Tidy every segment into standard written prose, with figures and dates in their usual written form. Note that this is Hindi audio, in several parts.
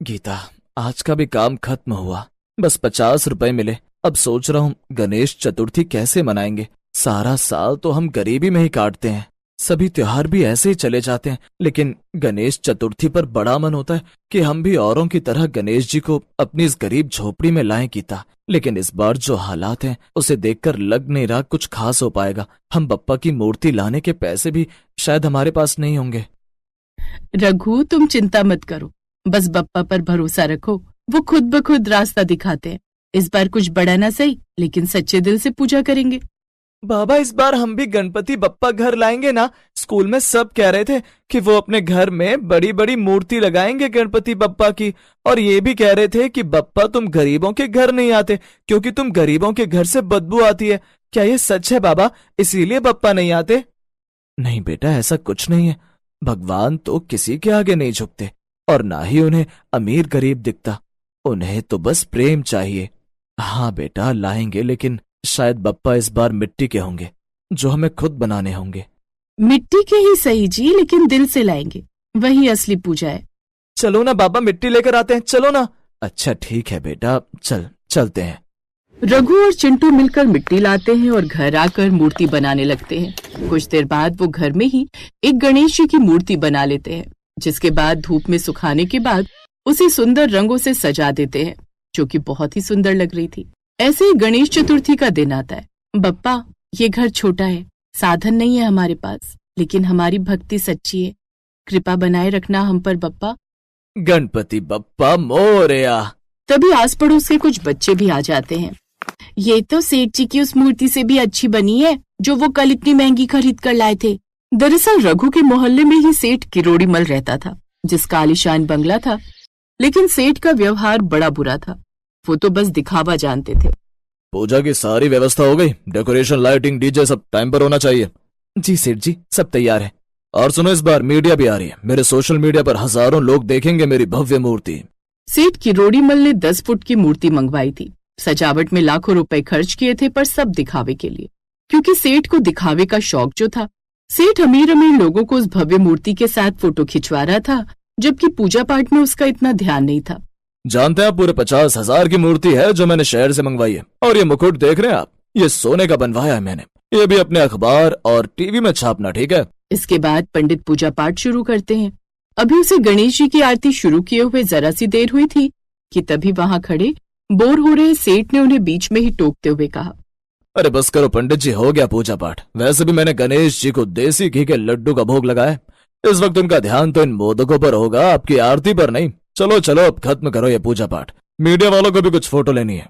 गीता, आज का भी काम खत्म हुआ। बस 50 रुपए मिले। अब सोच रहा हूँ गणेश चतुर्थी कैसे मनाएंगे। सारा साल तो हम गरीबी में ही काटते हैं, सभी त्योहार भी ऐसे ही चले जाते हैं, लेकिन गणेश चतुर्थी पर बड़ा मन होता है कि हम भी औरों की तरह गणेश जी को अपनी इस गरीब झोपड़ी में लाएं। गीता, लेकिन इस बार जो हालात हैं उसे देखकर लग नहीं रहा कुछ खास हो पाएगा। हम बप्पा की मूर्ति लाने के पैसे भी शायद हमारे पास नहीं होंगे। रघु, तुम चिंता मत करो, बस बप्पा पर भरोसा रखो, वो खुद ब खुद रास्ता दिखाते हैं। इस बार कुछ बड़ा ना सही, लेकिन सच्चे दिल से पूजा करेंगे। बाबा, इस बार हम भी गणपति बप्पा घर लाएंगे ना। स्कूल में सब कह रहे थे कि वो अपने घर में बड़ी बड़ी मूर्ति लगाएंगे गणपति बप्पा की, और ये भी कह रहे थे कि बप्पा तुम गरीबों के घर नहीं आते क्योंकि तुम गरीबों के घर से बदबू आती है। क्या ये सच है बाबा? इसीलिए बप्पा नहीं आते? नहीं बेटा, ऐसा कुछ नहीं है। भगवान तो किसी के आगे नहीं झुकते और ना ही उन्हें अमीर गरीब दिखता। उन्हें तो बस प्रेम चाहिए। हाँ बेटा, लाएंगे, लेकिन शायद बप्पा इस बार मिट्टी के होंगे, जो हमें खुद बनाने होंगे। मिट्टी के ही सही जी, लेकिन दिल से लाएंगे, वही असली पूजा है। चलो ना बाबा, मिट्टी लेकर आते हैं, चलो ना। अच्छा ठीक है बेटा, चलते हैं। रघु और चिंटू मिलकर मिट्टी लाते हैं और घर आकर मूर्ति बनाने लगते हैं। कुछ देर बाद वो घर में ही एक गणेश जी की मूर्ति बना लेते हैं, जिसके बाद धूप में सुखाने के बाद उसे सुंदर रंगों से सजा देते हैं, जो कि बहुत ही सुंदर लग रही थी। ऐसे ही गणेश चतुर्थी का दिन आता है। बप्पा, ये घर छोटा है, साधन नहीं है हमारे पास, लेकिन हमारी भक्ति सच्ची है। कृपा बनाए रखना हम पर बप्पा। गणपति बप्पा मोरया। तभी आस पड़ोस के कुछ बच्चे भी आ जाते हैं। ये तो सेठ जी की उस मूर्ति से भी अच्छी बनी है जो वो कल इतनी महंगी खरीद कर लाए थे। दरअसल रघु के मोहल्ले में ही सेठ किरोड़ी मल रहता था, जिसका आलीशान बंगला था, लेकिन सेठ का व्यवहार बड़ा बुरा था। वो तो बस दिखावा जानते थे। पूजा की सारी व्यवस्था हो गई? डेकोरेशन, लाइटिंग, डीजे सब टाइम पर होना चाहिए। जी सेठ जी, सब तैयार है। और सुनो, इस बार मीडिया भी आ रही है। मेरे सोशल मीडिया पर हजारों लोग देखेंगे मेरी भव्य मूर्ति। सेठ किरोड़ी मल ने 10 फुट की मूर्ति मंगवाई थी। सजावट में लाखों रुपए खर्च किए थे, पर सब दिखावे के लिए, क्योंकि सेठ को दिखावे का शौक जो था। सेठ अमीर अमीर लोगों को उस भव्य मूर्ति के साथ फोटो खिंचवा रहा था, जबकि पूजा पाठ में उसका इतना ध्यान नहीं था। जानते हैं आप, पूरे 50,000 की मूर्ति है जो मैंने शहर से मंगवाई है। और ये मुकुट देख रहे हैं आप, ये सोने का बनवाया है मैंने। ये भी अपने अखबार और टीवी में छापना, ठीक है? इसके बाद पंडित पूजा पाठ शुरू करते हैं। अभी उसे गणेश जी की आरती शुरू किए हुए जरा सी देर हुई थी कि तभी वहां खड़े बोर हो रहे सेठ ने उन्हें बीच में ही टोकते हुए कहा, अरे बस करो पंडित जी, हो गया पूजा पाठ। वैसे भी मैंने गणेश जी को देसी घी के लड्डू का भोग लगाया है। इस वक्त उनका ध्यान तो इन मोदकों पर होगा, आपकी आरती पर नहीं। चलो चलो, अब खत्म करो ये पूजा पाठ। मीडिया वालों को भी कुछ फोटो लेनी है।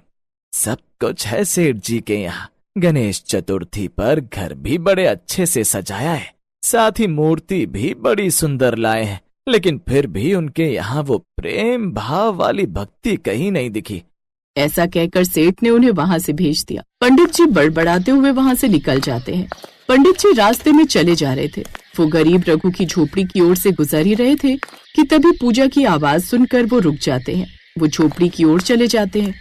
सब कुछ है सेठ जी के यहाँ। गणेश चतुर्थी पर घर भी बड़े अच्छे से सजाया है, साथ ही मूर्ति भी बड़ी सुंदर लाए हैं, लेकिन फिर भी उनके यहाँ वो प्रेम भाव वाली भक्ति कहीं नहीं दिखी। ऐसा कहकर सेठ ने उन्हें वहां से भेज दिया। पंडित जी बड़बड़ाते हुए वहां से निकल जाते हैं। पंडित जी रास्ते में चले जा रहे थे। वो गरीब रघु की झोपड़ी की ओर से गुजर ही रहे थे कि तभी पूजा की आवाज सुनकर वो रुक जाते हैं। वो झोपड़ी की ओर चले जाते हैं।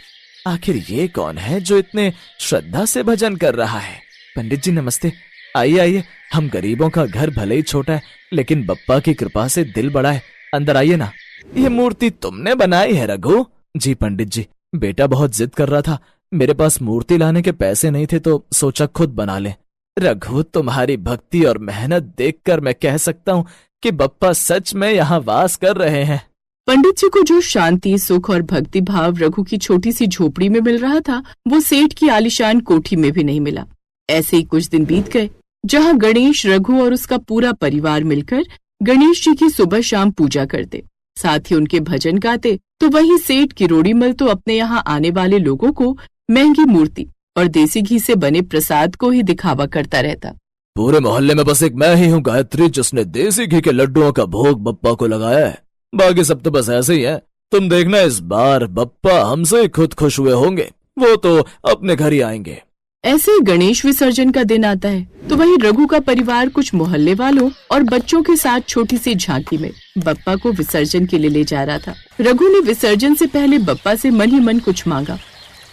आखिर ये कौन है जो इतने श्रद्धा से भजन कर रहा है? पंडित जी नमस्ते, आइए आइए। हम गरीबों का घर भले ही छोटा है, लेकिन बप्पा की कृपा से दिल बड़ा है। अंदर आइए ना। ये मूर्ति तुमने बनाई है रघु? जी पंडित जी, बेटा बहुत जिद कर रहा था। मेरे पास मूर्ति लाने के पैसे नहीं थे तो सोचा खुद बना ले। रघु, तुम्हारी भक्ति और मेहनत देखकर मैं कह सकता हूँ कि बप्पा सच में यहाँ वास कर रहे हैं। पंडित जी को जो शांति, सुख और भक्ति भाव रघु की छोटी सी झोपड़ी में मिल रहा था, वो सेठ की आलीशान कोठी में भी नहीं मिला। ऐसे ही कुछ दिन बीत गए, जहाँ गणेश, रघु और उसका पूरा परिवार मिलकर गणेश जी की सुबह शाम पूजा करते, साथ ही उनके भजन गाते। तो वही सेठ किरोड़ी मल तो अपने यहाँ आने वाले लोगों को महंगी मूर्ति और देसी घी से बने प्रसाद को ही दिखावा करता रहता। पूरे मोहल्ले में बस एक मैं ही हूँ गायत्री, जिसने देसी घी के लड्डुओं का भोग बप्पा को लगाया है। बाकी सब तो बस ऐसे ही है। तुम देखना, इस बार बप्पा हमसे खुद खुश हुए होंगे। वो तो अपने घर ही आएंगे। ऐसे ही गणेश विसर्जन का दिन आता है तो वही रघु का परिवार कुछ मोहल्ले वालों और बच्चों के साथ छोटी सी झांकी में बप्पा को विसर्जन के लिए ले जा रहा था। रघु ने विसर्जन से पहले बप्पा से मन ही मन कुछ मांगा।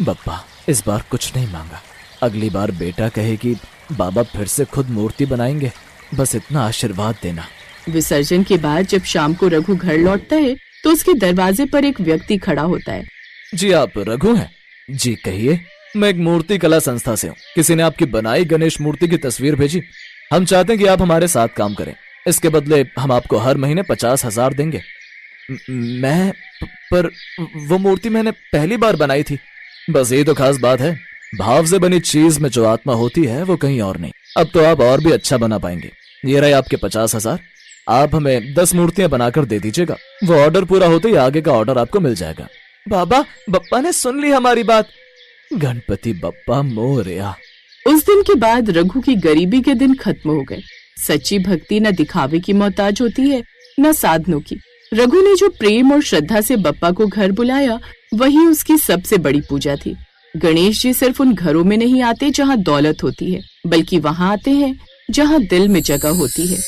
बप्पा, इस बार कुछ नहीं मांगा। अगली बार बेटा कहे कि बाबा फिर से खुद मूर्ति बनाएंगे, बस इतना आशीर्वाद देना। विसर्जन के बाद जब शाम को रघु घर लौटता है तो उसके दरवाजे पर एक व्यक्ति खड़ा होता है। जी आप रघु हैं? जी कहिए। मैं एक मूर्ति कला संस्था से हूँ। किसी ने आपकी बनाई गणेश मूर्ति की तस्वीर भेजी। हम चाहते हैं कि आप हमारे साथ काम करें। इसके बदले हम आपको हर महीने 50,000 देंगे। पर वो मूर्ति मैंने पहली बार बनाई थी। बस ये तो खास बात है, भाव से बनी चीज में जो आत्मा होती है वो कहीं और नहीं। अब तो आप और भी अच्छा बना पाएंगे। ये रहे आपके 50,000। आप हमें 10 मूर्तियां बनाकर दे दीजिएगा। वो ऑर्डर पूरा होते ही आगे का ऑर्डर आपको मिल जाएगा। बाबा, बप्पा ने सुन ली हमारी बात। गणपति बप्पा मोरया। उस दिन के बाद रघु की गरीबी के दिन खत्म हो गए। सच्ची भक्ति न दिखावे की मोहताज होती है, न साधनों की। रघु ने जो प्रेम और श्रद्धा से बप्पा को घर बुलाया, वही उसकी सबसे बड़ी पूजा थी। गणेश जी सिर्फ उन घरों में नहीं आते जहाँ दौलत होती है, बल्कि वहाँ आते हैं जहाँ दिल में जगह होती है।